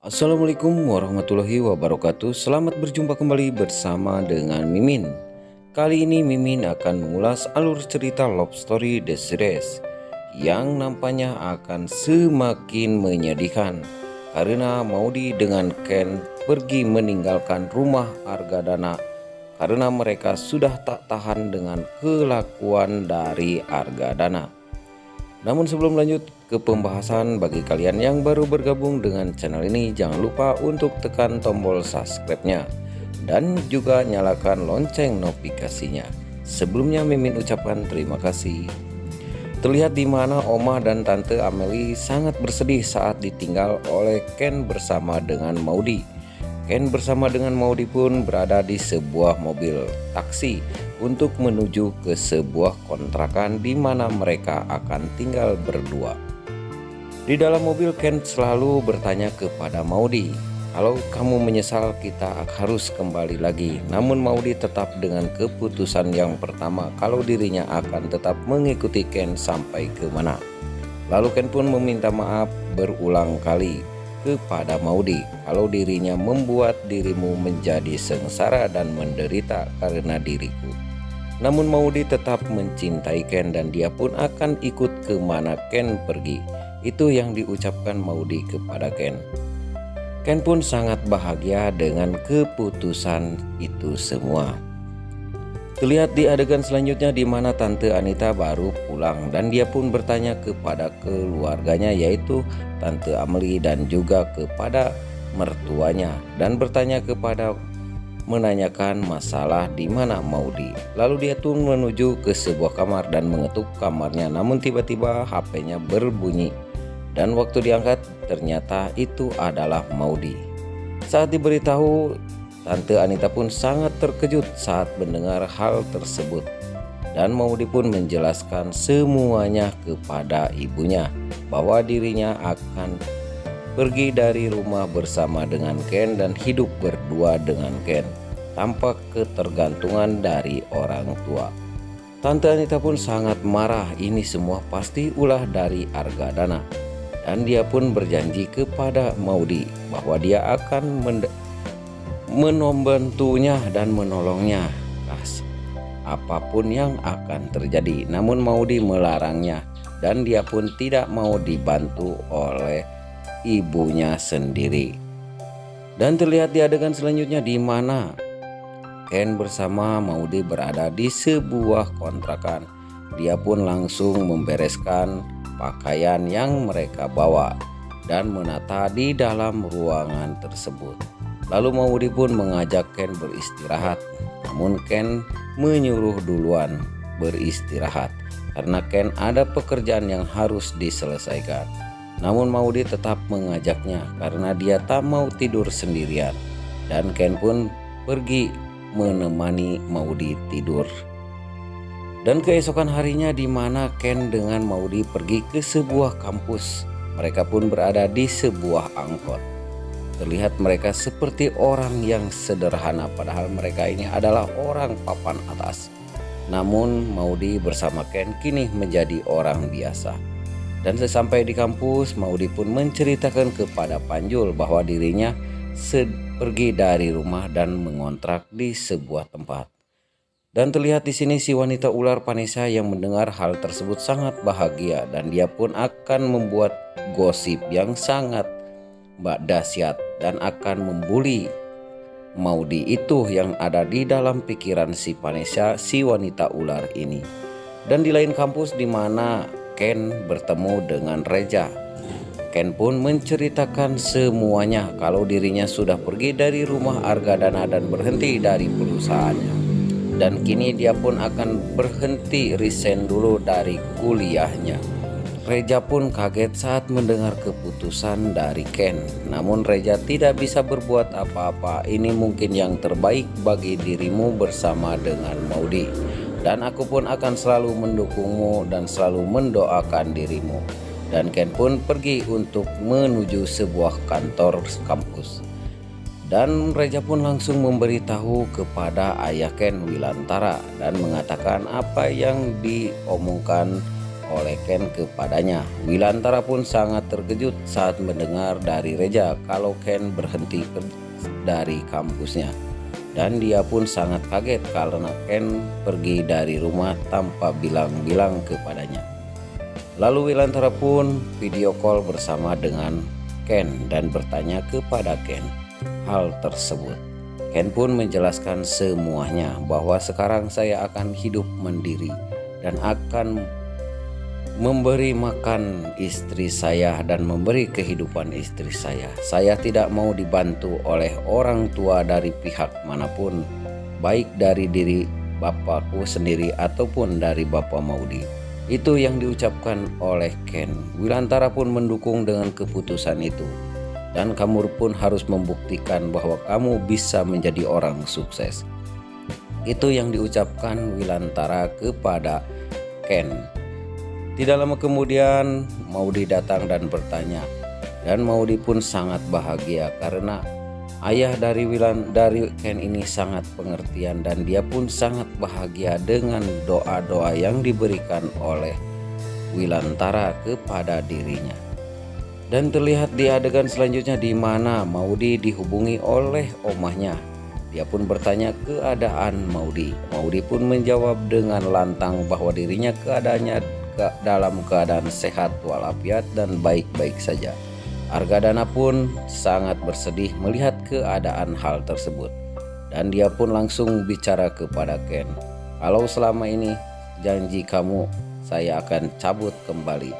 Assalamualaikum warahmatullahi wabarakatuh. Selamat berjumpa kembali bersama dengan Mimin. Kali ini Mimin akan mengulas alur cerita Love Story The Series yang nampaknya akan semakin menyedihkan karena Maudy dengan Ken pergi meninggalkan rumah Argadana karena mereka sudah tak tahan dengan kelakuan dari Argadana. Namun sebelum lanjut ke pembahasan, bagi kalian yang baru bergabung dengan channel ini, jangan lupa untuk tekan tombol subscribe-nya dan juga nyalakan lonceng notifikasinya. Sebelumnya Mimin ucapkan terima kasih. Terlihat di mana Oma dan Tante Amelie sangat bersedih saat ditinggal oleh Ken bersama dengan Maudy. Ken bersama dengan Maudy pun berada di sebuah mobil taksi untuk menuju ke sebuah kontrakan di mana mereka akan tinggal berdua. Di dalam mobil Ken selalu bertanya kepada Maudy, "Kalau kamu menyesal kita harus kembali lagi." Namun Maudy tetap dengan keputusan yang pertama kalau dirinya akan tetap mengikuti Ken sampai ke mana. Lalu Ken pun meminta maaf berulang kali kepada Maudy kalau dirinya membuat dirimu menjadi sengsara dan menderita karena diriku. Namun Maudy tetap mencintai Ken dan dia pun akan ikut kemana Ken pergi. Itu yang diucapkan Maudy kepada Ken. Ken pun sangat bahagia dengan keputusan itu semua. Terlihat di adegan selanjutnya di mana Tante Anita baru pulang dan dia pun bertanya kepada keluarganya, yaitu Tante Amelie dan juga kepada mertuanya, dan menanyakan masalah di mana Maudy. Lalu dia pun menuju ke sebuah kamar dan mengetuk kamarnya, namun tiba-tiba HP-nya berbunyi dan waktu diangkat ternyata itu adalah Maudy. Saat diberitahu, Tante Anita pun sangat terkejut saat mendengar hal tersebut dan Maudy pun menjelaskan semuanya kepada ibunya bahwa dirinya akan pergi dari rumah bersama dengan Ken dan hidup berdua dengan Ken tanpa ketergantungan dari orang tua. Tante Anita pun sangat marah, ini semua pasti ulah dari Argadana, dan dia pun berjanji kepada Maudy bahwa dia akan membantunya dan menolongnya apapun yang akan terjadi. Namun Maudy melarangnya dan dia pun tidak mau dibantu oleh ibunya sendiri. Dan terlihat di adegan selanjutnya di mana Ken bersama Maudy berada di sebuah kontrakan. Dia pun langsung membereskan pakaian yang mereka bawa dan menata di dalam ruangan tersebut. Lalu Maudy pun mengajak Ken beristirahat, namun Ken menyuruh duluan beristirahat karena Ken ada pekerjaan yang harus diselesaikan. Namun Maudy tetap mengajaknya karena dia tak mau tidur sendirian, dan Ken pun pergi menemani Maudy tidur. Dan keesokan harinya di mana Ken dengan Maudy pergi ke sebuah kampus, mereka pun berada di sebuah angkot. Terlihat mereka seperti orang yang sederhana, padahal mereka ini adalah orang papan atas. Namun Maudy bersama Ken kini menjadi orang biasa. Dan sesampai di kampus, Maudy pun menceritakan kepada Panjul bahwa dirinya pergi dari rumah dan mengontrak di sebuah tempat. Dan terlihat di sini si wanita ular Vanessa yang mendengar hal tersebut sangat bahagia, dan dia pun akan membuat gosip yang sangat dahsyat dan akan membuli Maudy. Itu yang ada di dalam pikiran si Vanessa, si wanita ular ini. Dan di lain kampus di mana Ken bertemu dengan Reja, Ken pun menceritakan semuanya kalau dirinya sudah pergi dari rumah Argadana dan berhenti dari perusahaannya, dan kini dia pun akan berhenti resign dulu dari kuliahnya. Reja pun kaget saat mendengar keputusan dari Ken. Namun Reja tidak bisa berbuat apa-apa. Ini mungkin yang terbaik bagi dirimu bersama dengan Maudy, dan aku pun akan selalu mendukungmu dan selalu mendoakan dirimu. Dan Ken pun pergi untuk menuju sebuah kantor kampus. Dan Reja pun langsung memberitahu kepada ayah Ken, Wilantara, dan mengatakan apa yang diomongkan oleh Ken kepadanya. Wilantara pun sangat terkejut saat mendengar dari Reja kalau Ken berhenti dari kampusnya. Dan dia pun sangat kaget karena Ken pergi dari rumah tanpa bilang-bilang kepadanya. Lalu Wilantara pun video call bersama dengan Ken dan bertanya kepada Ken hal tersebut. Ken pun menjelaskan semuanya bahwa sekarang saya akan hidup mandiri dan akan memberi makan istri saya dan memberi kehidupan istri saya. Saya tidak mau dibantu oleh orang tua dari pihak manapun, baik dari diri bapakku sendiri ataupun dari Bapak Maudi. Itu yang diucapkan oleh Ken. Wilantara pun mendukung dengan keputusan itu. Dan kamu pun harus membuktikan bahwa kamu bisa menjadi orang sukses. Itu yang diucapkan Wilantara kepada Ken. Tidak lama kemudian Maudi datang dan bertanya, dan Maudi pun sangat bahagia karena ayah dari Ken ini sangat pengertian dan dia pun sangat bahagia dengan doa-doa yang diberikan oleh Wilantara kepada dirinya. Dan terlihat di adegan selanjutnya di mana Maudi dihubungi oleh omahnya. Dia pun bertanya keadaan Maudi. Maudi pun menjawab dengan lantang bahwa dirinya keadaannya dalam keadaan sehat walafiat dan baik-baik saja. Argadana pun sangat bersedih melihat keadaan hal tersebut. Dan dia pun langsung bicara kepada Ken, kalau selama ini janji kamu saya akan cabut kembali.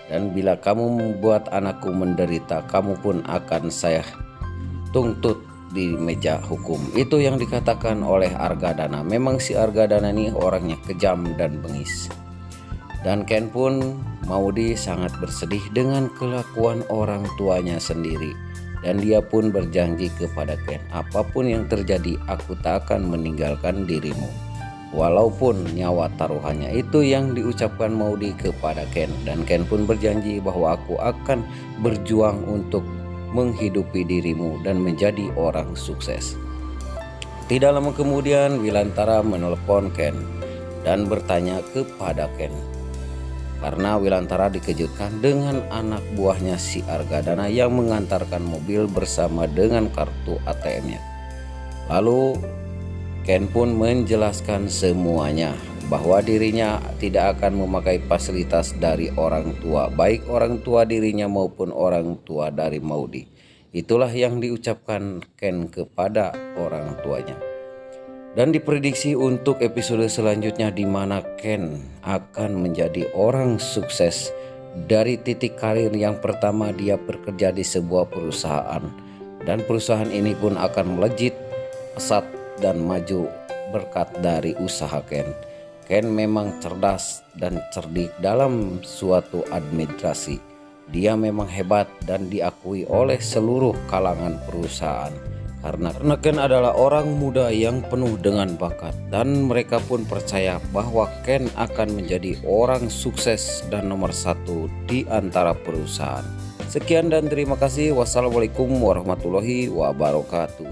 Dan bila kamu membuat anakku menderita, kamu pun akan saya tuntut di meja hukum. Itu yang dikatakan oleh Argadana. Memang si Argadana ini orangnya kejam dan bengis. Dan Ken pun Maudi sangat bersedih dengan kelakuan orang tuanya sendiri. Dan dia pun berjanji kepada Ken, apapun yang terjadi aku tak akan meninggalkan dirimu, walaupun nyawa taruhannya. Itu yang diucapkan Maudi kepada Ken. Dan Ken pun berjanji bahwa aku akan berjuang untuk menghidupi dirimu dan menjadi orang sukses. Tidak lama kemudian Wilantara menelpon Ken dan bertanya kepada Ken. Karena Wilantara dikejutkan dengan anak buahnya si Argadana yang mengantarkan mobil bersama dengan kartu ATM-nya. Lalu Ken pun menjelaskan semuanya bahwa dirinya tidak akan memakai fasilitas dari orang tua, baik orang tua dirinya maupun orang tua dari Maudi. Itulah yang diucapkan Ken kepada orang tuanya. Dan diprediksi untuk episode selanjutnya di mana Ken akan menjadi orang sukses. Dari titik karir yang pertama dia bekerja di sebuah perusahaan. Dan perusahaan ini pun akan melejit pesat dan maju berkat dari usaha Ken. Ken memang cerdas dan cerdik dalam suatu administrasi. Dia memang hebat dan diakui oleh seluruh kalangan perusahaan. Karena Ken adalah orang muda yang penuh dengan bakat, dan mereka pun percaya bahwa Ken akan menjadi orang sukses dan nomor satu di antara perusahaan. Sekian dan terima kasih. Wassalamualaikum warahmatullahi wabarakatuh.